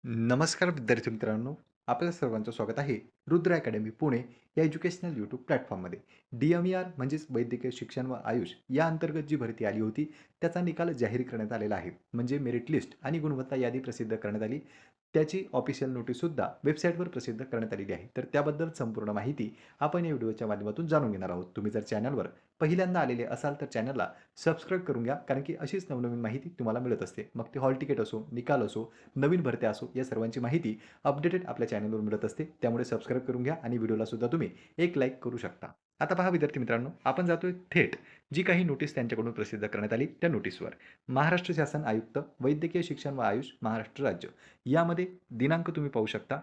नमस्कार विद्यार्थी मित्रांनो, आपल्या सर्वांचं स्वागत आहे रुद्र अकॅडमी पुणे या एज्युकेशनल यूट्यूब प्लॅटफॉर्ममध्ये. DMER म्हणजेच वैद्यकीय शिक्षण व आयुष या अंतर्गत जी भरती आली होती, त्याचा निकाल जाहीर करण्यात आलेला आहे. म्हणजे मेरिट लिस्ट आणि गुणवत्ता यादी प्रसिद्ध करण्यात आली. त्याची ऑफिशियल नोटीससुद्धा वेबसाईटवर प्रसिद्ध करण्यात आलेली आहे. तर त्याबद्दल संपूर्ण माहिती आपण या व्हिडिओच्या माध्यमातून जाणून घेणार आहोत. तुम्ही जर चॅनलवर पहिल्यांदा आलेले असाल तर चॅनलला सबस्क्राईब करून घ्या, कारण की अशीच नवनवीन माहिती तुम्हाला मिळत असते. मग ते हॉल तिकीट असो, निकाल असो, नवीन भरत्या असो, या सर्वांची माहिती अपडेटेड आपल्या चॅनलवर मिळत असते. त्यामुळे सबस्क्राईब करून घ्या आणि व्हिडिओला सुद्धा तुम्ही एक लाईक करू शकता. आता पहा विद्यार्थी मित्रांनो, आपण जातोय थेट जी काही नोटीस त्यांच्याकडून प्रसिद्ध करण्यात आली त्या नोटीसवर. महाराष्ट्र शासन आयुक्त, वैद्यकीय शिक्षण व आयुष, महाराष्ट्र राज्य. यामध्ये दिनांक तुम्ही पाहू शकता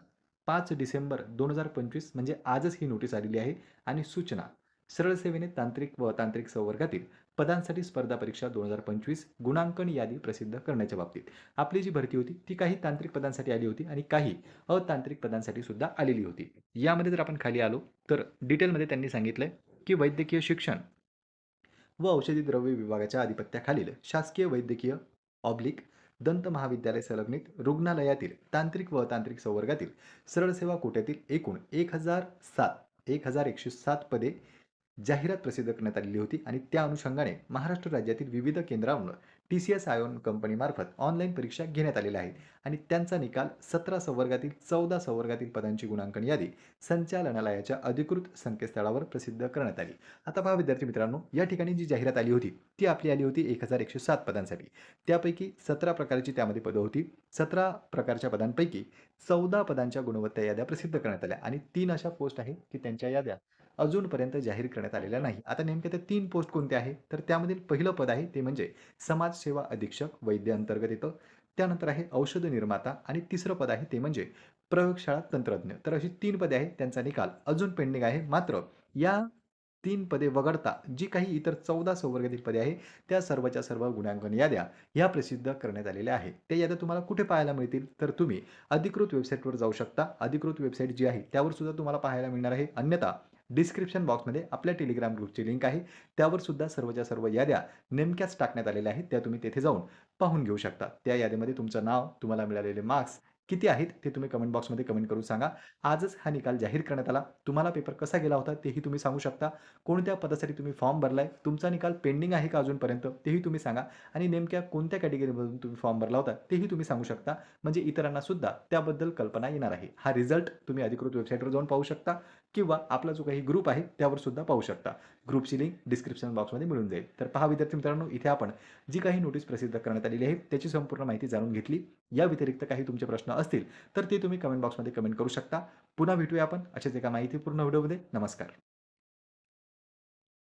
5 डिसेंबर 2025 म्हणजे आजच ही नोटीस आलेली आहे. आणि सूचना: सरळ सेवेने तांत्रिक व तांत्रिक संवर्गातील पदांसाठी स्पर्धा परीक्षा 2025 गुणांकन यादी प्रसिद्ध करण्याच्या बाबतीत. आपली जी भरती होती ती काही तांत्रिक पदांसाठी आली होती आणि काही अतांत्रिक पदांसाठी सुद्धा आलेली होती. यामध्ये जर आपण खाली आलो तर डिटेलमध्ये त्यांनी सांगितलंय की वैद्यकीय शिक्षण व औषधी द्रव्य विभागाच्या अधिपत्याखालील शासकीय वैद्यकीय ऑब्लिक दंत महाविद्यालय संलग्नित रुग्णालयातील तांत्रिक व अतांत्रिक संवर्गातील सरळ सेवा कोट्यातील एकूण 1107 पदे जाहिरात प्रसिद्ध करण्यात आलेली होती. आणि त्या अनुषंगाने महाराष्ट्र राज्यातील विविध केंद्रांवर TCS आयॉन कंपनीमार्फत ऑनलाईन परीक्षा घेण्यात आलेल्या आहेत. आणि त्यांचा निकाल 17 संवर्गातील 14 संवर्गातील पदांची गुणांकन यादी संचालनालयाच्या अधिकृत संकेतस्थळावर प्रसिद्ध करण्यात आली. आता पहा विद्यार्थी मित्रांनो, या ठिकाणी जी जाहिरात आली होती ती आपली आली होती 1107 पदांसाठी. त्यापैकी 17 प्रकारची त्यामध्ये पदं होती. 17 प्रकारच्या पदांपैकी 14 पदांच्या गुणवत्ता याद्या प्रसिद्ध करण्यात आल्या आणि 3 अशा पोस्ट आहेत की त्यांच्या याद्या अजूनपर्यंत जाहीर करण्यात आलेल्या नाही. आता नेमक्या त्या 3 पोस्ट कोणत्या आहेत? तर त्यामधील पहिलं पद आहे ते म्हणजे समाजसेवा अधीक्षक, वैद्य अंतर्गत येतं. त्यानंतर आहे औषध निर्माता आणि तिसरं पद आहे ते म्हणजे प्रयोगशाळा तंत्रज्ञ. तर अशी 3 पदे आहेत. त्यांचा निकाल अजून पेंडिंग आहे. मात्र या 3 पदे वगळता जी काही इतर 14 संवर्गातील पदे आहेत, त्या सर्वच्या सर्व गुणांकन याद्या ह्या प्रसिद्ध करण्यात आलेल्या आहेत. त्या याद्या तुम्हाला कुठे पाहायला मिळतील? तर तुम्ही अधिकृत वेबसाईटवर जाऊ शकता. अधिकृत वेबसाईट जी आहे त्यावर सुद्धा तुम्हाला पाहायला मिळणार आहे. अन्यथा डिस्क्रिप्शन बॉक्समध्ये आपल्या टेलिग्राम ग्रुपची लिंक आहे. त्यावर सुद्धा सर्वच्या सर्व याद्या नेमक्याच टाकण्यात आलेल्या आहेत. त्या तुम्ही तेथे जाऊन पाहून घेऊ शकता. त्या यादीमध्ये तुमचं नाव, तुम्हाला मिळालेले मार्क्स किती आहेत ते तुम्ही कमेंट बॉक्समध्ये कमेंट करून सांगा. आजच हा निकाल जाहीर करण्यात आला. तुम्हाला पेपर कसा गेला होता तेही तुम्ही सांगू शकता. कोणत्या पदासाठी तुम्ही फॉर्म भरलाय, तुमचा निकाल पेंडिंग आहे का अजूनपर्यंत तेही तुम्ही सांगा. आणि नेमक्या कोणत्या कॅटेगरीमधून तुम्ही फॉर्म भरला होता तेही तुम्ही सांगू शकता. म्हणजे इतरांना सुद्धा त्याबद्दल कल्पना येणार आहे. हा रिझल्ट तुम्ही अधिकृत वेबसाईटवर जाऊन पाहू शकता किंवा आपला जो काही ग्रुप आहे त्यावर सुद्धा पाहू शकता. ग्रुपची लिंक डिस्क्रिप्शन बॉक्समध्ये मिळून जाईल. तर पहा विद्यार्थी मित्रांनो, इथे आपण जी काही नोटीस प्रसिद्ध करण्यात आलेली आहे त्याची संपूर्ण माहिती जाणून घेतली. या व्यतिरिक्त काही तुमचे प्रश्न असतील तर ते तुम्ही कमेंट बॉक्समध्ये कमेंट करू शकता. पुन्हा भेटूया आपण अशाच एका माहितीपूर्ण व्हिडिओमध्ये. नमस्कार.